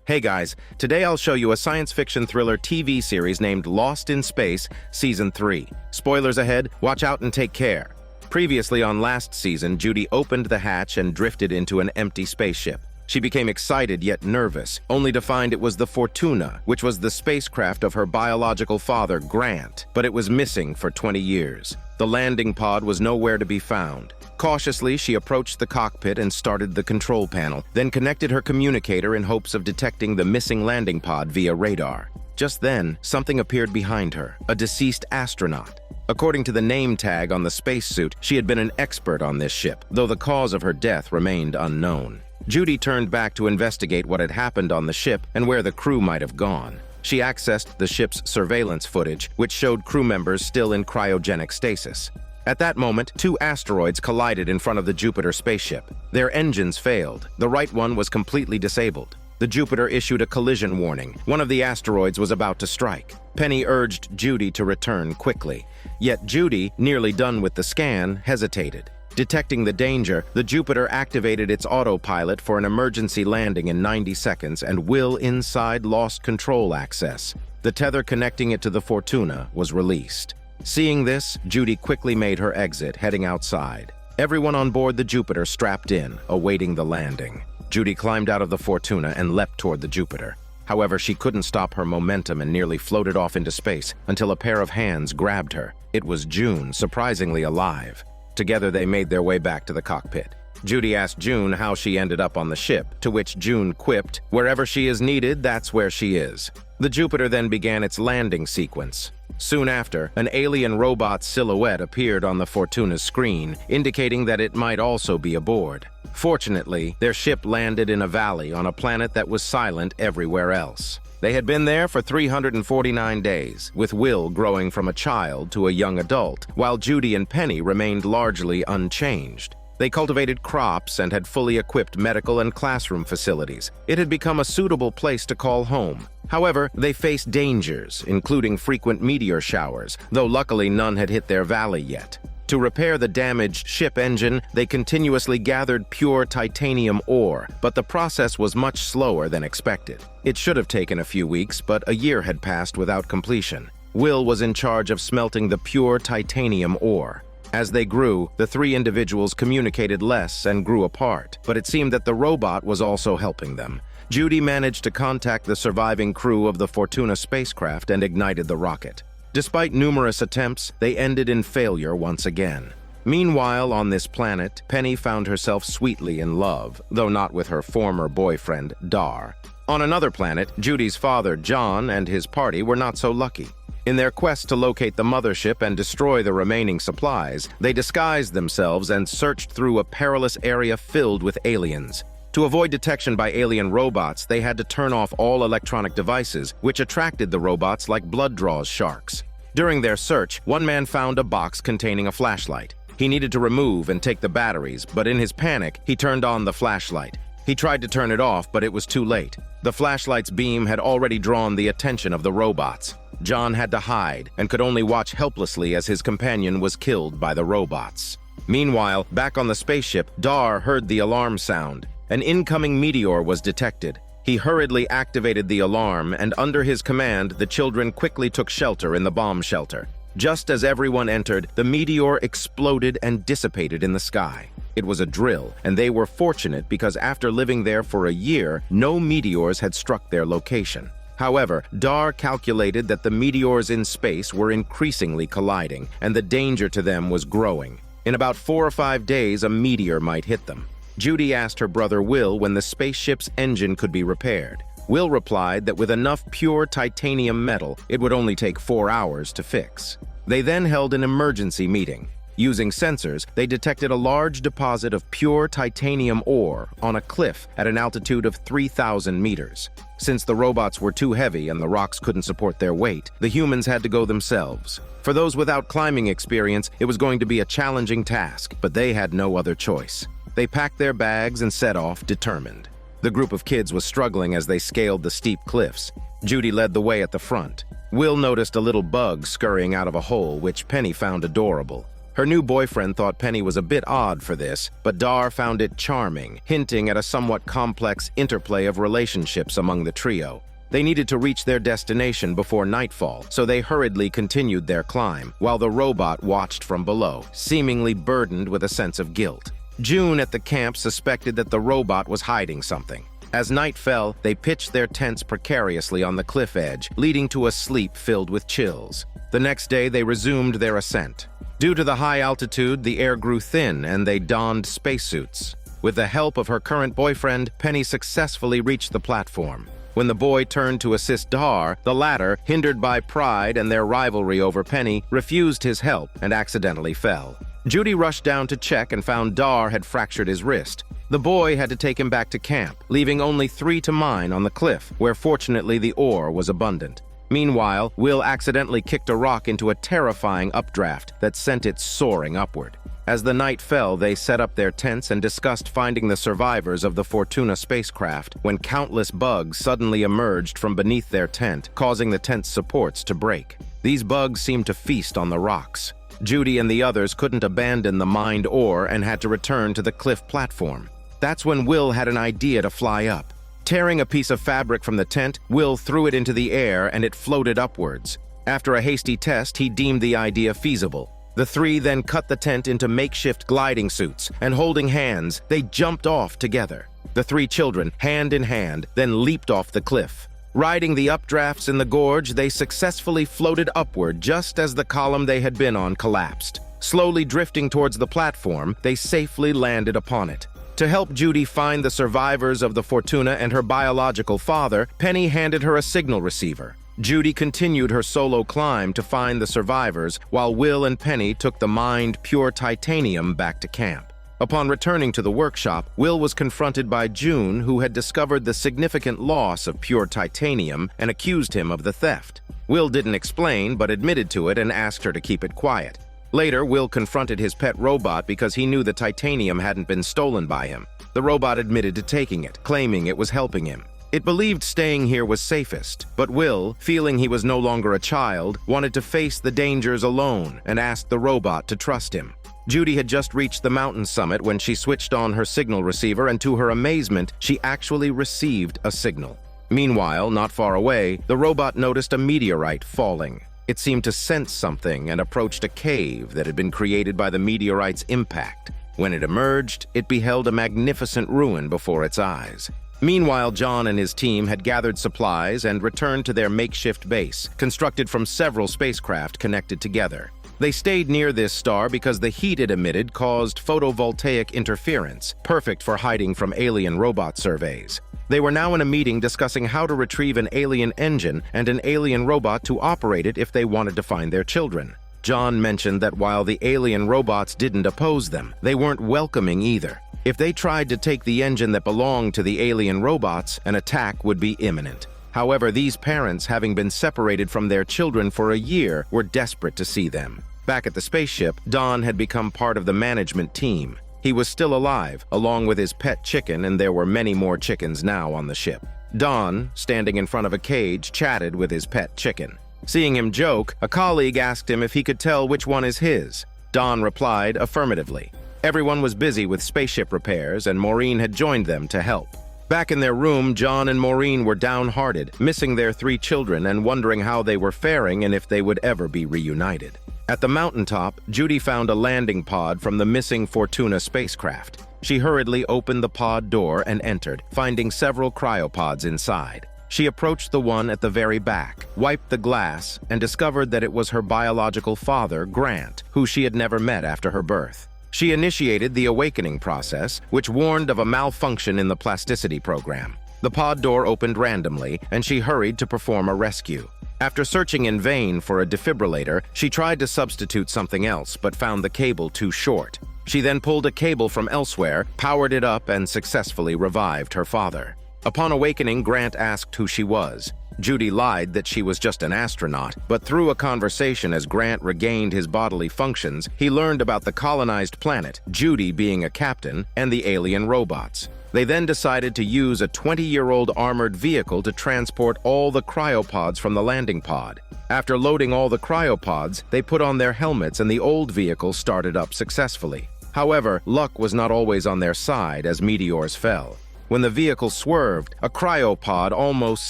Hey guys, today I'll show you a science fiction thriller TV series named Lost in Space Season 3. Spoilers ahead, watch out and take care. Previously on last season, Judy opened the hatch and drifted into an empty spaceship. She became excited yet nervous, only to find it was the Fortuna, which was the spacecraft of her biological father, Grant, but it was missing for 20 years. The landing pod was nowhere to be found. Cautiously, she approached the cockpit and started the control panel, then connected her communicator in hopes of detecting the missing landing pod via radar. Just then, something appeared behind her, a deceased astronaut. According to the name tag on the spacesuit, she had been an expert on this ship, though the cause of her death remained unknown. Judy turned back to investigate what had happened on the ship and where the crew might have gone. She accessed the ship's surveillance footage, which showed crew members still in cryogenic stasis. At that moment, two asteroids collided in front of the Jupiter spaceship. Their engines failed. The right one was completely disabled. The Jupiter issued a collision warning. One of the asteroids was about to strike. Penny urged Judy to return quickly. Yet Judy, nearly done with the scan, hesitated. Detecting the danger, the Jupiter activated its autopilot for an emergency landing in 90 seconds, and Will inside lost control access. The tether connecting it to the Fortuna was released. Seeing this, Judy quickly made her exit, heading outside. Everyone on board the Jupiter strapped in, awaiting the landing. Judy climbed out of the Fortuna and leapt toward the Jupiter. However, she couldn't stop her momentum and nearly floated off into space until a pair of hands grabbed her. It was June, surprisingly alive. Together, they made their way back to the cockpit. Judy asked June how she ended up on the ship, to which June quipped, "Wherever she is needed, that's where she is." The Jupiter then began its landing sequence. Soon after, an alien robot silhouette appeared on the Fortuna's screen, indicating that it might also be aboard. Fortunately, their ship landed in a valley on a planet that was silent everywhere else. They had been there for 349 days, with Will growing from a child to a young adult, while Judy and Penny remained largely unchanged. They cultivated crops and had fully equipped medical and classroom facilities. It had become a suitable place to call home. However, they faced dangers, including frequent meteor showers, though luckily none had hit their valley yet. To repair the damaged ship engine, they continuously gathered pure titanium ore, but the process was much slower than expected. It should have taken a few weeks, but a year had passed without completion. Will was in charge of smelting the pure titanium ore. As they grew, the three individuals communicated less and grew apart, but it seemed that the robot was also helping them. Judy managed to contact the surviving crew of the Fortuna spacecraft and ignited the rocket. Despite numerous attempts, they ended in failure once again. Meanwhile, on this planet, Penny found herself sweetly in love, though not with her former boyfriend, Dar. On another planet, Judy's father, John, and his party were not so lucky. In their quest to locate the mothership and destroy the remaining supplies, they disguised themselves and searched through a perilous area filled with aliens. To avoid detection by alien robots, they had to turn off all electronic devices, which attracted the robots like blood draws sharks. During their search, one man found a box containing a flashlight. He needed to remove and take the batteries, but in his panic, he turned on the flashlight. He tried to turn it off, but it was too late. The flashlight's beam had already drawn the attention of the robots. John had to hide and could only watch helplessly as his companion was killed by the robots. Meanwhile, back on the spaceship, Dar heard the alarm sound. An incoming meteor was detected. He hurriedly activated the alarm, and under his command, the children quickly took shelter in the bomb shelter. Just as everyone entered, the meteor exploded and dissipated in the sky. It was a drill, and they were fortunate because after living there for a year, no meteors had struck their location. However, Dar calculated that the meteors in space were increasingly colliding, and the danger to them was growing. In about 4 or 5 days, a meteor might hit them. Judy asked her brother Will when the spaceship's engine could be repaired. Will replied that with enough pure titanium metal, it would only take 4 hours to fix. They then held an emergency meeting. Using sensors, they detected a large deposit of pure titanium ore on a cliff at an altitude of 3,000 meters. Since the robots were too heavy and the rocks couldn't support their weight, the humans had to go themselves. For those without climbing experience, it was going to be a challenging task, but they had no other choice. They packed their bags and set off, determined. The group of kids was struggling as they scaled the steep cliffs. Judy led the way at the front. Will noticed a little bug scurrying out of a hole, which Penny found adorable. Her new boyfriend thought Penny was a bit odd for this, but Dar found it charming, hinting at a somewhat complex interplay of relationships among the trio. They needed to reach their destination before nightfall, so they hurriedly continued their climb, while the robot watched from below, seemingly burdened with a sense of guilt. June at the camp suspected that the robot was hiding something. As night fell, they pitched their tents precariously on the cliff edge, leading to a sleep filled with chills. The next day, they resumed their ascent. Due to the high altitude, the air grew thin and they donned spacesuits. With the help of her current boyfriend, Penny successfully reached the platform. When the boy turned to assist Dar, the latter, hindered by pride and their rivalry over Penny, refused his help and accidentally fell. Judy rushed down to check and found Dar had fractured his wrist. The boy had to take him back to camp, leaving only 3 to mine on the cliff, where fortunately the ore was abundant. Meanwhile, Will accidentally kicked a rock into a terrifying updraft that sent it soaring upward. As the night fell, they set up their tents and discussed finding the survivors of the Fortuna spacecraft when countless bugs suddenly emerged from beneath their tent, causing the tent's supports to break. These bugs seemed to feast on the rocks. Judy and the others couldn't abandon the mined ore and had to return to the cliff platform. That's when Will had an idea to fly up. Tearing a piece of fabric from the tent, Will threw it into the air and it floated upwards. After a hasty test, he deemed the idea feasible. The 3 then cut the tent into makeshift gliding suits, and holding hands, they jumped off together. The 3 children, hand in hand, then leaped off the cliff. Riding the updrafts in the gorge, they successfully floated upward just as the column they had been on collapsed. Slowly drifting towards the platform, they safely landed upon it. To help Judy find the survivors of the Fortuna and her biological father, Penny handed her a signal receiver. Judy continued her solo climb to find the survivors, while Will and Penny took the mined pure titanium back to camp. Upon returning to the workshop, Will was confronted by June, who had discovered the significant loss of pure titanium and accused him of the theft. Will didn't explain, but admitted to it and asked her to keep it quiet. Later, Will confronted his pet robot because he knew the titanium hadn't been stolen by him. The robot admitted to taking it, claiming it was helping him. It believed staying here was safest, but Will, feeling he was no longer a child, wanted to face the dangers alone and asked the robot to trust him. Judy had just reached the mountain summit when she switched on her signal receiver, and to her amazement, she actually received a signal. Meanwhile, not far away, the robot noticed a meteorite falling. It seemed to sense something and approached a cave that had been created by the meteorite's impact. When it emerged, it beheld a magnificent ruin before its eyes. Meanwhile, John and his team had gathered supplies and returned to their makeshift base, constructed from several spacecraft connected together. They stayed near this star because the heat it emitted caused photovoltaic interference, perfect for hiding from alien robot surveys. They were now in a meeting discussing how to retrieve an alien engine and an alien robot to operate it if they wanted to find their children. John mentioned that while the alien robots didn't oppose them, they weren't welcoming either. If they tried to take the engine that belonged to the alien robots, an attack would be imminent. However, these parents, having been separated from their children for a year, were desperate to see them. Back at the spaceship, Don had become part of the management team. He was still alive, along with his pet chicken, and there were many more chickens now on the ship. Don, standing in front of a cage, chatted with his pet chicken. Seeing him joke, a colleague asked him if he could tell which one is his. Don replied affirmatively. Everyone was busy with spaceship repairs, and Maureen had joined them to help. Back in their room, John and Maureen were downhearted, missing their 3 children and wondering how they were faring and if they would ever be reunited. At the mountaintop, Judy found a landing pod from the missing Fortuna spacecraft. She hurriedly opened the pod door and entered, finding several cryopods inside. She approached the one at the very back, wiped the glass, and discovered that it was her biological father, Grant, who she had never met after her birth. She initiated the awakening process, which warned of a malfunction in the plasticity program. The pod door opened randomly, and she hurried to perform a rescue. After searching in vain for a defibrillator, she tried to substitute something else, but found the cable too short. She then pulled a cable from elsewhere, powered it up, and successfully revived her father. Upon awakening, Grant asked who she was. Judy lied that she was just an astronaut, but through a conversation as Grant regained his bodily functions, he learned about the colonized planet, Judy being a captain, and the alien robots. They then decided to use a 20-year-old armored vehicle to transport all the cryopods from the landing pod. After loading all the cryopods, they put on their helmets and the old vehicle started up successfully. However, luck was not always on their side as meteors fell. When the vehicle swerved, a cryopod almost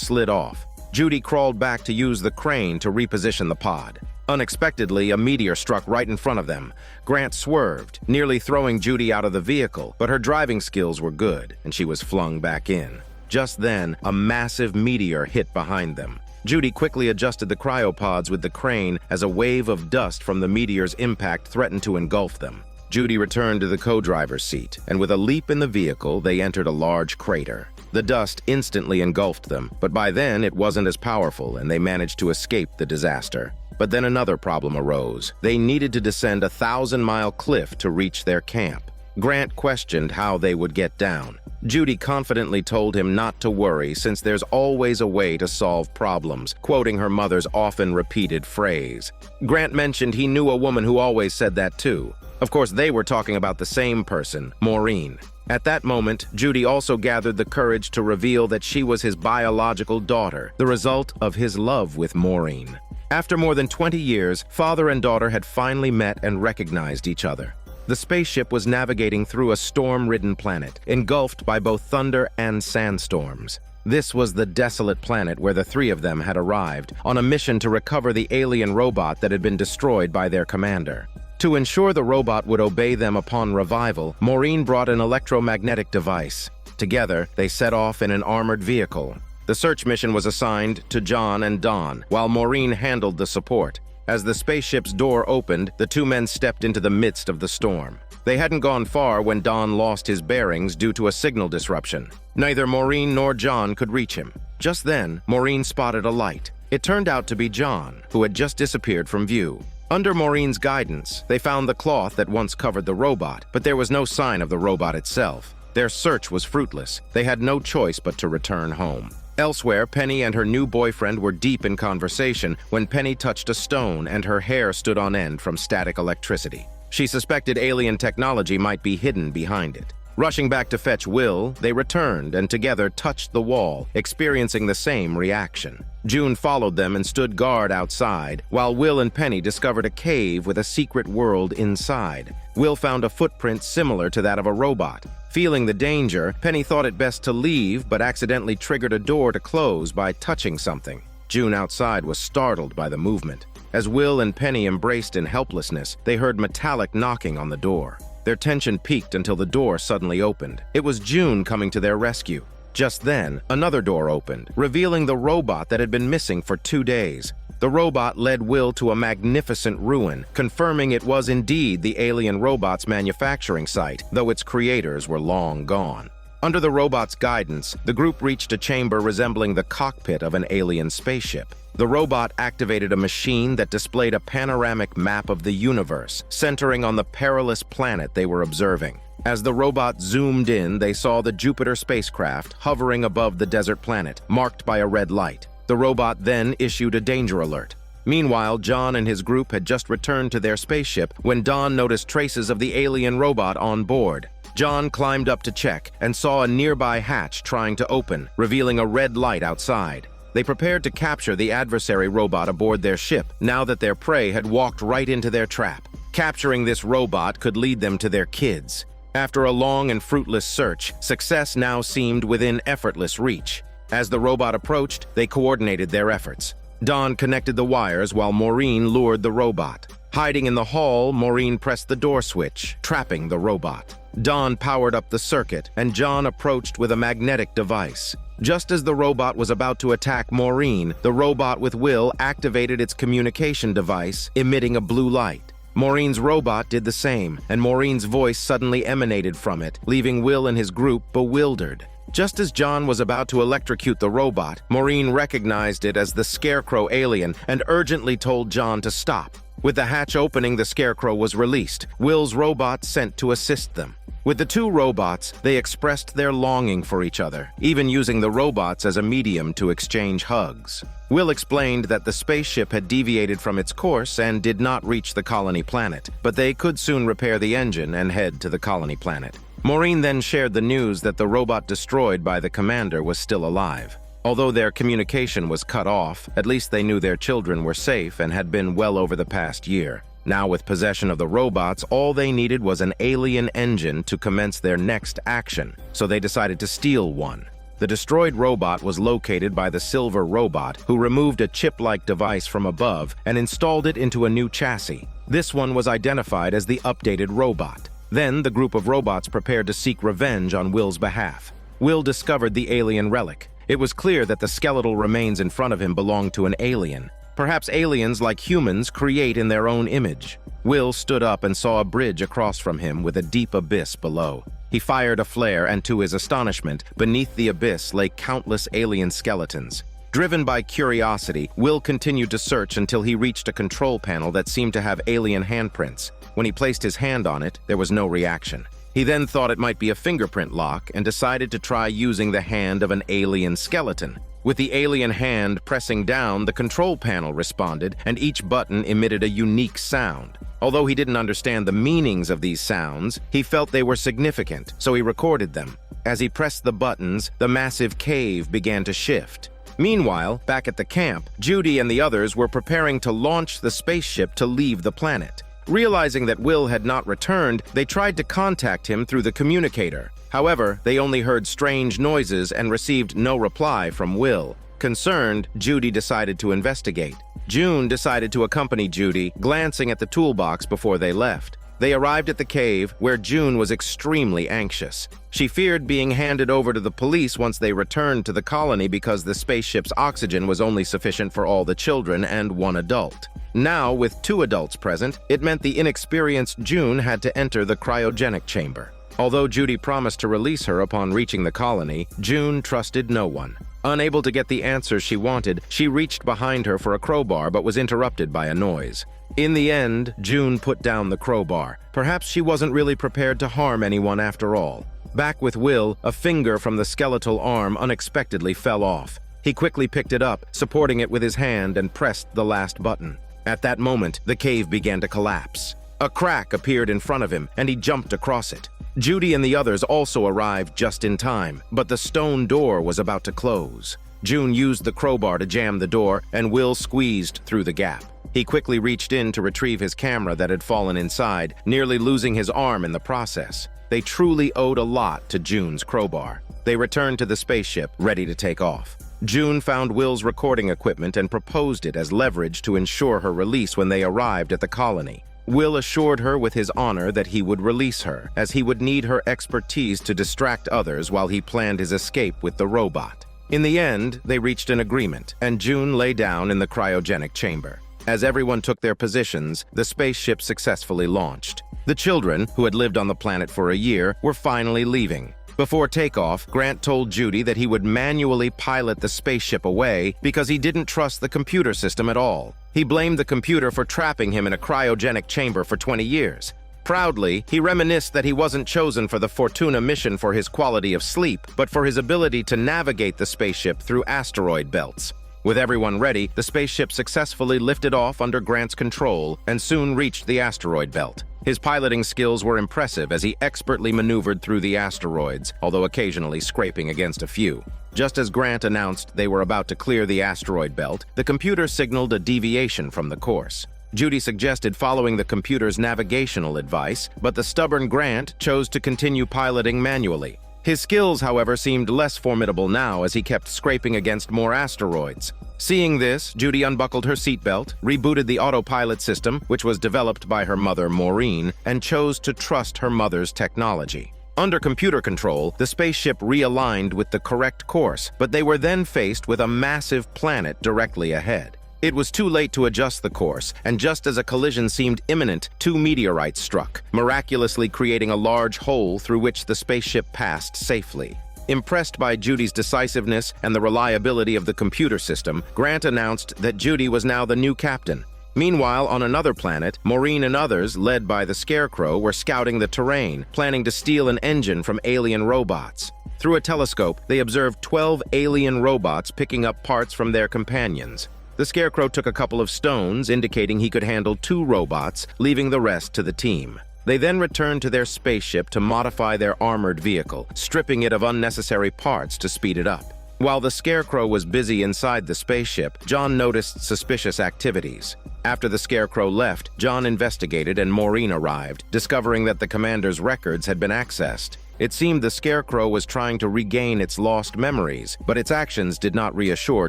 slid off. Judy crawled back to use the crane to reposition the pod. Unexpectedly, a meteor struck right in front of them. Grant swerved, nearly throwing Judy out of the vehicle, but her driving skills were good, and she was flung back in. Just then, a massive meteor hit behind them. Judy quickly adjusted the cryopods with the crane as a wave of dust from the meteor's impact threatened to engulf them. Judy returned to the co-driver's seat, and with a leap in the vehicle, they entered a large crater. The dust instantly engulfed them, but by then it wasn't as powerful, and they managed to escape the disaster. But then another problem arose. They needed to descend a 1,000-mile cliff to reach their camp. Grant questioned how they would get down. Judy confidently told him not to worry since there's always a way to solve problems, quoting her mother's often repeated phrase. Grant mentioned he knew a woman who always said that too. Of course, they were talking about the same person, Maureen. At that moment, Judy also gathered the courage to reveal that she was his biological daughter, the result of his love with Maureen. After more than 20 years, father and daughter had finally met and recognized each other. The spaceship was navigating through a storm-ridden planet, engulfed by both thunder and sandstorms. This was the desolate planet where the three of them had arrived, on a mission to recover the alien robot that had been destroyed by their commander. To ensure the robot would obey them upon revival, Maureen brought an electromagnetic device. Together, they set off in an armored vehicle. The search mission was assigned to John and Don, while Maureen handled the support. As the spaceship's door opened, the two men stepped into the midst of the storm. They hadn't gone far when Don lost his bearings due to a signal disruption. Neither Maureen nor John could reach him. Just then, Maureen spotted a light. It turned out to be John, who had just disappeared from view. Under Maureen's guidance, they found the cloth that once covered the robot, but there was no sign of the robot itself. Their search was fruitless. They had no choice but to return home. Elsewhere, Penny and her new boyfriend were deep in conversation when Penny touched a stone and her hair stood on end from static electricity. She suspected alien technology might be hidden behind it. Rushing back to fetch Will, they returned and together touched the wall, experiencing the same reaction. June followed them and stood guard outside, while Will and Penny discovered a cave with a secret world inside. Will found a footprint similar to that of a robot. Feeling the danger, Penny thought it best to leave but accidentally triggered a door to close by touching something. June outside was startled by the movement. As Will and Penny embraced in helplessness, they heard metallic knocking on the door. Their tension peaked until the door suddenly opened. It was June coming to their rescue. Just then, another door opened, revealing the robot that had been missing for 2 days. The robot led Will to a magnificent ruin, confirming it was indeed the alien robot's manufacturing site, though its creators were long gone. Under the robot's guidance, the group reached a chamber resembling the cockpit of an alien spaceship. The robot activated a machine that displayed a panoramic map of the universe, centering on the perilous planet they were observing. As the robot zoomed in, they saw the Jupiter spacecraft hovering above the desert planet, marked by a red light. The robot then issued a danger alert. Meanwhile, John and his group had just returned to their spaceship when Don noticed traces of the alien robot on board. John climbed up to check and saw a nearby hatch trying to open, revealing a red light outside. They prepared to capture the adversary robot aboard their ship, now that their prey had walked right into their trap. Capturing this robot could lead them to their kids. After a long and fruitless search, success now seemed within effortless reach. As the robot approached, they coordinated their efforts. Don connected the wires while Maureen lured the robot. Hiding in the hall, Maureen pressed the door switch, trapping the robot. Don powered up the circuit, and John approached with a magnetic device. Just as the robot was about to attack Maureen, the robot with Will activated its communication device, emitting a blue light. Maureen's robot did the same, and Maureen's voice suddenly emanated from it, leaving Will and his group bewildered. Just as John was about to electrocute the robot, Maureen recognized it as the scarecrow alien and urgently told John to stop. With the hatch opening, the scarecrow was released, Will's robot sent to assist them. With the two robots, they expressed their longing for each other, even using the robots as a medium to exchange hugs. Will explained that the spaceship had deviated from its course and did not reach the colony planet, but they could soon repair the engine and head to the colony planet. Maureen then shared the news that the robot destroyed by the commander was still alive. Although their communication was cut off, at least they knew their children were safe and had been well over the past year. Now, with possession of the robots, all they needed was an alien engine to commence their next action, so they decided to steal one. The destroyed robot was located by the silver robot, who removed a chip-like device from above and installed it into a new chassis. This one was identified as the updated robot. Then, the group of robots prepared to seek revenge on Will's behalf. Will discovered the alien relic. It was clear that the skeletal remains in front of him belonged to an alien. Perhaps aliens, like humans, create in their own image. Will stood up and saw a bridge across from him with a deep abyss below. He fired a flare, and to his astonishment, beneath the abyss lay countless alien skeletons. Driven by curiosity, Will continued to search until he reached a control panel that seemed to have alien handprints. When he placed his hand on it, there was no reaction. He then thought it might be a fingerprint lock and decided to try using the hand of an alien skeleton. With the alien hand pressing down, the control panel responded, and each button emitted a unique sound. Although he didn't understand the meanings of these sounds, he felt they were significant, so he recorded them. As he pressed the buttons, the massive cave began to shift. Meanwhile, back at the camp, Judy and the others were preparing to launch the spaceship to leave the planet. Realizing that Will had not returned, they tried to contact him through the communicator. However, they only heard strange noises and received no reply from Will. Concerned, Judy decided to investigate. June decided to accompany Judy, glancing at the toolbox before they left. They arrived at the cave, where June was extremely anxious. She feared being handed over to the police once they returned to the colony because the spaceship's oxygen was only sufficient for all the children and one adult. Now, with 2 adults present, it meant the inexperienced June had to enter the cryogenic chamber. Although Judy promised to release her upon reaching the colony, June trusted no one. Unable to get the answers she wanted, she reached behind her for a crowbar but was interrupted by a noise. In the end, June put down the crowbar. Perhaps she wasn't really prepared to harm anyone after all. Back with Will, a finger from the skeletal arm unexpectedly fell off. He quickly picked it up, supporting it with his hand, and pressed the last button. At that moment, the cave began to collapse. A crack appeared in front of him, and he jumped across it. Judy and the others also arrived just in time, but the stone door was about to close. June used the crowbar to jam the door, and Will squeezed through the gap. He quickly reached in to retrieve his camera that had fallen inside, nearly losing his arm in the process. They truly owed a lot to June's crowbar. They returned to the spaceship, ready to take off. June found Will's recording equipment and proposed it as leverage to ensure her release when they arrived at the colony. Will assured her with his honor that he would release her, as he would need her expertise to distract others while he planned his escape with the robot. In the end, they reached an agreement, and June lay down in the cryogenic chamber. As everyone took their positions, the spaceship successfully launched. The children, who had lived on the planet for a year, were finally leaving. Before takeoff, Grant told Judy that he would manually pilot the spaceship away because he didn't trust the computer system at all. He blamed the computer for trapping him in a cryogenic chamber for 20 years. Proudly, he reminisced that he wasn't chosen for the Fortuna mission for his quality of sleep, but for his ability to navigate the spaceship through asteroid belts. With everyone ready, the spaceship successfully lifted off under Grant's control and soon reached the asteroid belt. His piloting skills were impressive as he expertly maneuvered through the asteroids, although occasionally scraping against a few. Just as Grant announced they were about to clear the asteroid belt, the computer signaled a deviation from the course. Judy suggested following the computer's navigational advice, but the stubborn Grant chose to continue piloting manually. His skills, however, seemed less formidable now as he kept scraping against more asteroids. Seeing this, Judy unbuckled her seatbelt, rebooted the autopilot system, which was developed by her mother, Maureen, and chose to trust her mother's technology. Under computer control, the spaceship realigned with the correct course, but they were then faced with a massive planet directly ahead. It was too late to adjust the course, and just as a collision seemed imminent, 2 meteorites struck, miraculously creating a large hole through which the spaceship passed safely. Impressed by Judy's decisiveness and the reliability of the computer system, Grant announced that Judy was now the new captain. Meanwhile, on another planet, Maureen and others, led by the Scarecrow, were scouting the terrain, planning to steal an engine from alien robots. Through a telescope, they observed 12 alien robots picking up parts from their companions. The Scarecrow took a couple of stones, indicating he could handle 2 robots, leaving the rest to the team. They then returned to their spaceship to modify their armored vehicle, stripping it of unnecessary parts to speed it up. While the scarecrow was busy inside the spaceship, John noticed suspicious activities. After the scarecrow left, John investigated and Maureen arrived, discovering that the commander's records had been accessed. It seemed the scarecrow was trying to regain its lost memories, but its actions did not reassure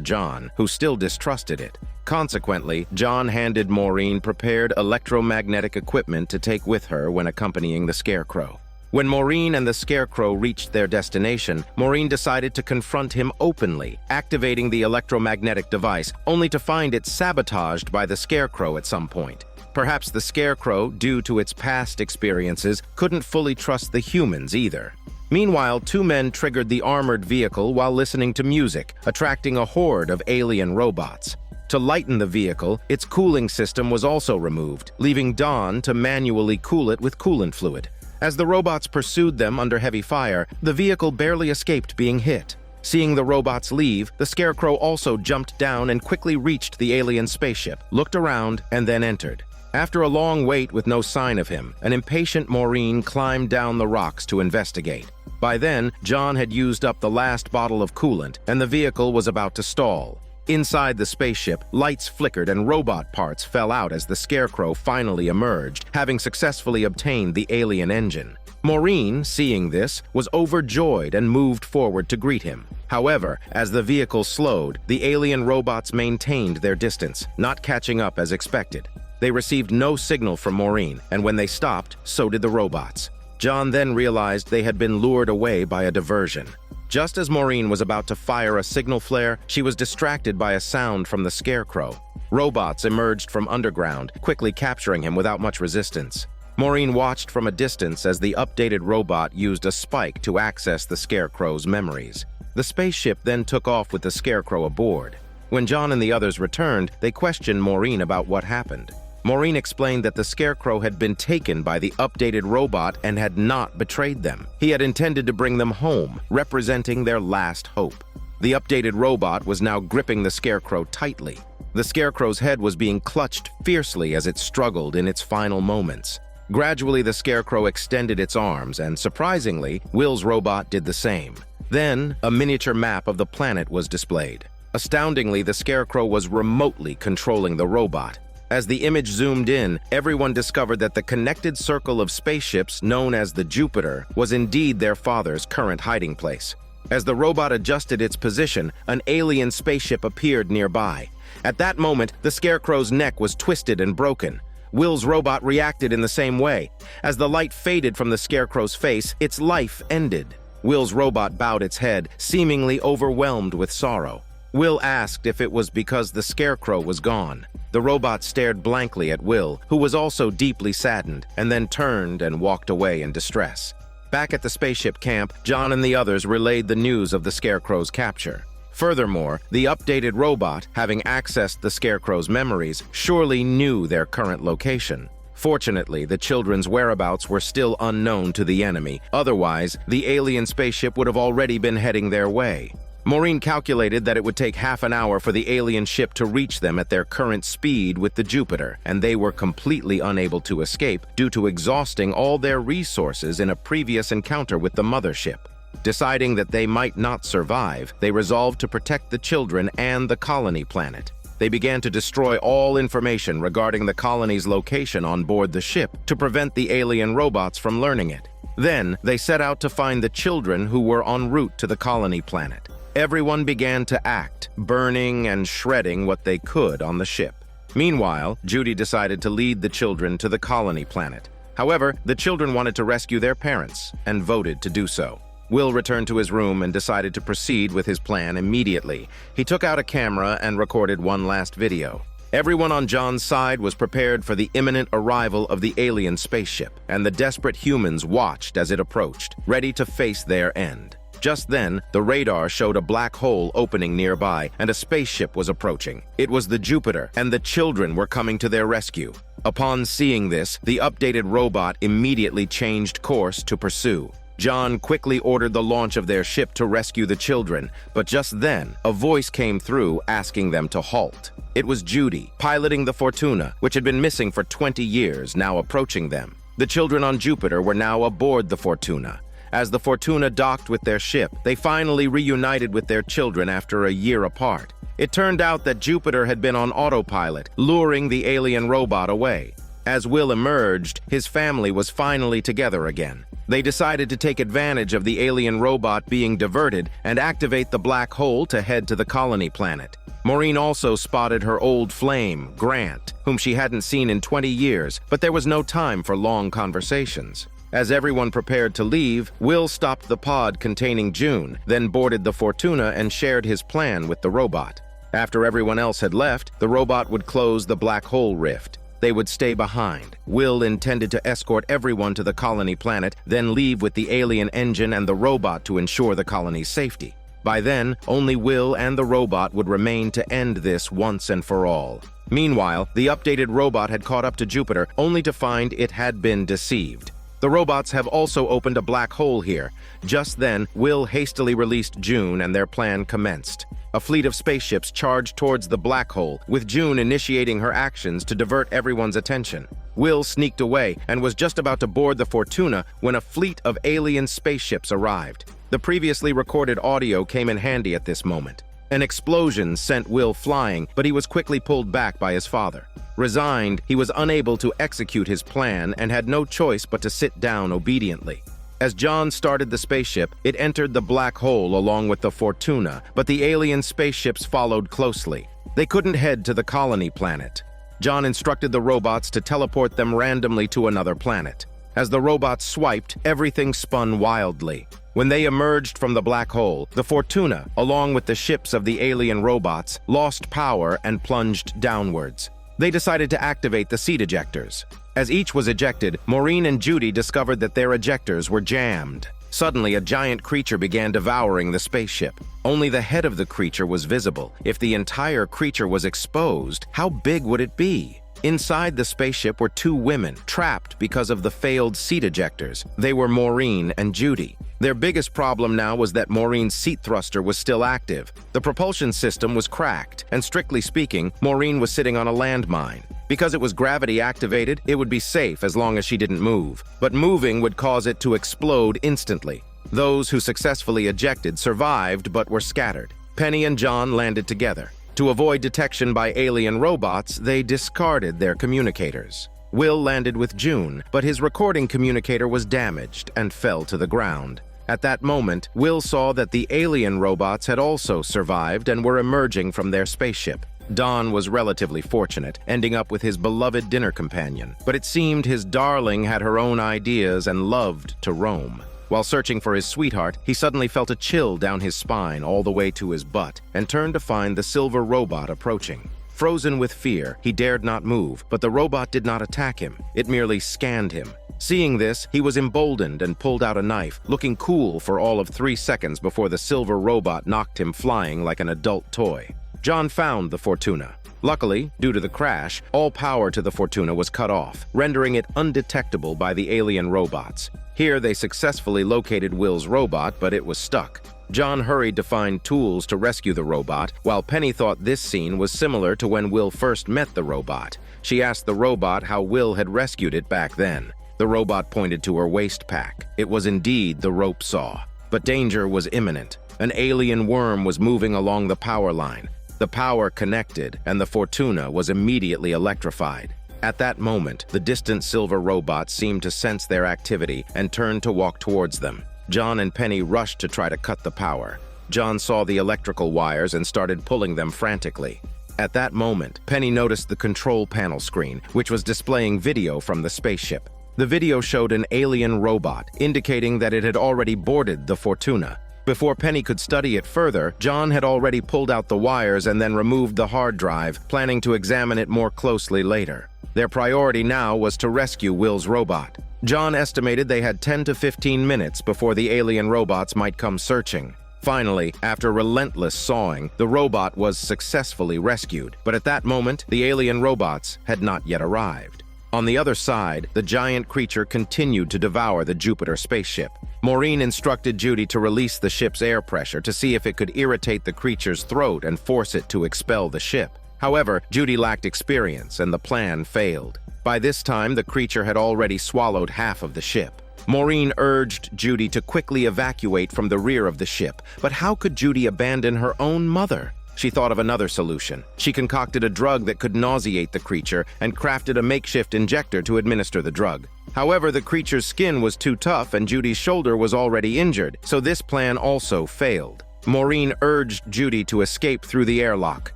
John, who still distrusted it. Consequently, John handed Maureen prepared electromagnetic equipment to take with her when accompanying the scarecrow. When Maureen and the scarecrow reached their destination, Maureen decided to confront him openly, activating the electromagnetic device, only to find it sabotaged by the scarecrow at some point. Perhaps the scarecrow, due to its past experiences, couldn't fully trust the humans either. Meanwhile, two men triggered the armored vehicle while listening to music, attracting a horde of alien robots. To lighten the vehicle, its cooling system was also removed, leaving Dawn to manually cool it with coolant fluid. As the robots pursued them under heavy fire, the vehicle barely escaped being hit. Seeing the robots leave, the scarecrow also jumped down and quickly reached the alien spaceship, looked around, and then entered. After a long wait with no sign of him, an impatient Maureen climbed down the rocks to investigate. By then, John had used up the last bottle of coolant, and the vehicle was about to stall. Inside the spaceship, lights flickered and robot parts fell out as the scarecrow finally emerged, having successfully obtained the alien engine. Maureen, seeing this, was overjoyed and moved forward to greet him. However, as the vehicle slowed, the alien robots maintained their distance, not catching up as expected. They received no signal from Maureen, and when they stopped, so did the robots. John then realized they had been lured away by a diversion. Just as Maureen was about to fire a signal flare, she was distracted by a sound from the scarecrow. Robots emerged from underground, quickly capturing him without much resistance. Maureen watched from a distance as the updated robot used a spike to access the scarecrow's memories. The spaceship then took off with the scarecrow aboard. When John and the others returned, they questioned Maureen about what happened. Maureen explained that the scarecrow had been taken by the updated robot and had not betrayed them. He had intended to bring them home, representing their last hope. The updated robot was now gripping the scarecrow tightly. The scarecrow's head was being clutched fiercely as it struggled in its final moments. Gradually, the scarecrow extended its arms, and surprisingly, Will's robot did the same. Then, a miniature map of the planet was displayed. Astoundingly, the scarecrow was remotely controlling the robot. As the image zoomed in, everyone discovered that the connected circle of spaceships, known as the Jupiter, was indeed their father's current hiding place. As the robot adjusted its position, an alien spaceship appeared nearby. At that moment, the scarecrow's neck was twisted and broken. Will's robot reacted in the same way. As the light faded from the scarecrow's face, its life ended. Will's robot bowed its head, seemingly overwhelmed with sorrow. Will asked if it was because the scarecrow was gone. The robot stared blankly at Will, who was also deeply saddened, and then turned and walked away in distress. Back at the spaceship camp, John and the others relayed the news of the scarecrow's capture. Furthermore, the updated robot, having accessed the scarecrow's memories, surely knew their current location. Fortunately, the children's whereabouts were still unknown to the enemy. Otherwise, the alien spaceship would have already been heading their way. Maureen calculated that it would take half an hour for the alien ship to reach them at their current speed with the Jupiter, and they were completely unable to escape due to exhausting all their resources in a previous encounter with the mothership. Deciding that they might not survive, they resolved to protect the children and the colony planet. They began to destroy all information regarding the colony's location on board the ship to prevent the alien robots from learning it. Then, they set out to find the children who were en route to the colony planet. Everyone began to act, burning and shredding what they could on the ship. Meanwhile, Judy decided to lead the children to the colony planet. However, the children wanted to rescue their parents and voted to do so. Will returned to his room and decided to proceed with his plan immediately. He took out a camera and recorded one last video. Everyone on John's side was prepared for the imminent arrival of the alien spaceship, and the desperate humans watched as it approached, ready to face their end. Just then, the radar showed a black hole opening nearby, and a spaceship was approaching. It was the Jupiter, and the children were coming to their rescue. Upon seeing this, the updated robot immediately changed course to pursue. John quickly ordered the launch of their ship to rescue the children, but just then, a voice came through asking them to halt. It was Judy, piloting the Fortuna, which had been missing for 20 years, now approaching them. The children on Jupiter were now aboard the Fortuna. As the Fortuna docked with their ship, they finally reunited with their children after a year apart. It turned out that Jupiter had been on autopilot, luring the alien robot away. As Will emerged, his family was finally together again. They decided to take advantage of the alien robot being diverted and activate the black hole to head to the colony planet. Maureen also spotted her old flame, Grant, whom she hadn't seen in 20 years, but there was no time for long conversations. As everyone prepared to leave, Will stopped the pod containing June, then boarded the Fortuna and shared his plan with the robot. After everyone else had left, the robot would close the black hole rift. They would stay behind. Will intended to escort everyone to the colony planet, then leave with the alien engine and the robot to ensure the colony's safety. By then, only Will and the robot would remain to end this once and for all. Meanwhile, the updated robot had caught up to Jupiter, only to find it had been deceived. The robots have also opened a black hole here. Just then, Will hastily released June and their plan commenced. A fleet of spaceships charged towards the black hole, with June initiating her actions to divert everyone's attention. Will sneaked away and was just about to board the Fortuna when a fleet of alien spaceships arrived. The previously recorded audio came in handy at this moment. An explosion sent Will flying, but he was quickly pulled back by his father. Resigned, he was unable to execute his plan and had no choice but to sit down obediently. As John started the spaceship, it entered the black hole along with the Fortuna, but the alien spaceships followed closely. They couldn't head to the colony planet. John instructed the robots to teleport them randomly to another planet. As the robots swiped, everything spun wildly. When they emerged from the black hole, the Fortuna, along with the ships of the alien robots, lost power and plunged downwards. They decided to activate the seat ejectors. As each was ejected, Maureen and Judy discovered that their ejectors were jammed. Suddenly, a giant creature began devouring the spaceship. Only the head of the creature was visible. If the entire creature was exposed, how big would it be? Inside the spaceship were two women, trapped because of the failed seat ejectors. They were Maureen and Judy. Their biggest problem now was that Maureen's seat thruster was still active. The propulsion system was cracked, and strictly speaking, Maureen was sitting on a landmine. Because it was gravity activated, it would be safe as long as she didn't move. But moving would cause it to explode instantly. Those who successfully ejected survived but were scattered. Penny and John landed together. To avoid detection by alien robots, they discarded their communicators. Will landed with June, but his recording communicator was damaged and fell to the ground. At that moment, Will saw that the alien robots had also survived and were emerging from their spaceship. Don was relatively fortunate, ending up with his beloved dinner companion, but it seemed his darling had her own ideas and loved to roam. While searching for his sweetheart, he suddenly felt a chill down his spine all the way to his butt and turned to find the silver robot approaching. Frozen with fear, he dared not move, but the robot did not attack him. It merely scanned him. Seeing this, he was emboldened and pulled out a knife, looking cool for all of 3 seconds before the silver robot knocked him flying like an adult toy. John found the Fortuna. Luckily, due to the crash, all power to the Fortuna was cut off, rendering it undetectable by the alien robots. Here, they successfully located Will's robot, but it was stuck. John hurried to find tools to rescue the robot, while Penny thought this scene was similar to when Will first met the robot. She asked the robot how Will had rescued it back then. The robot pointed to her waist pack. It was indeed the rope saw. But danger was imminent. An alien worm was moving along the power line. The power connected, and the Fortuna was immediately electrified. At that moment, the distant silver robot seemed to sense their activity and turned to walk towards them. John and Penny rushed to try to cut the power. John saw the electrical wires and started pulling them frantically. At that moment, Penny noticed the control panel screen, which was displaying video from the spaceship. The video showed an alien robot, indicating that it had already boarded the Fortuna. Before Penny could study it further, John had already pulled out the wires and then removed the hard drive, planning to examine it more closely later. Their priority now was to rescue Will's robot. John estimated they had 10 to 15 minutes before the alien robots might come searching. Finally, after relentless sawing, the robot was successfully rescued. But at that moment, the alien robots had not yet arrived. On the other side, the giant creature continued to devour the Jupiter spaceship. Maureen instructed Judy to release the ship's air pressure to see if it could irritate the creature's throat and force it to expel the ship. However, Judy lacked experience and the plan failed. By this time, the creature had already swallowed half of the ship. Maureen urged Judy to quickly evacuate from the rear of the ship, but how could Judy abandon her own mother? She thought of another solution. She concocted a drug that could nauseate the creature and crafted a makeshift injector to administer the drug. However, the creature's skin was too tough and Judy's shoulder was already injured, so this plan also failed. Maureen urged Judy to escape through the airlock.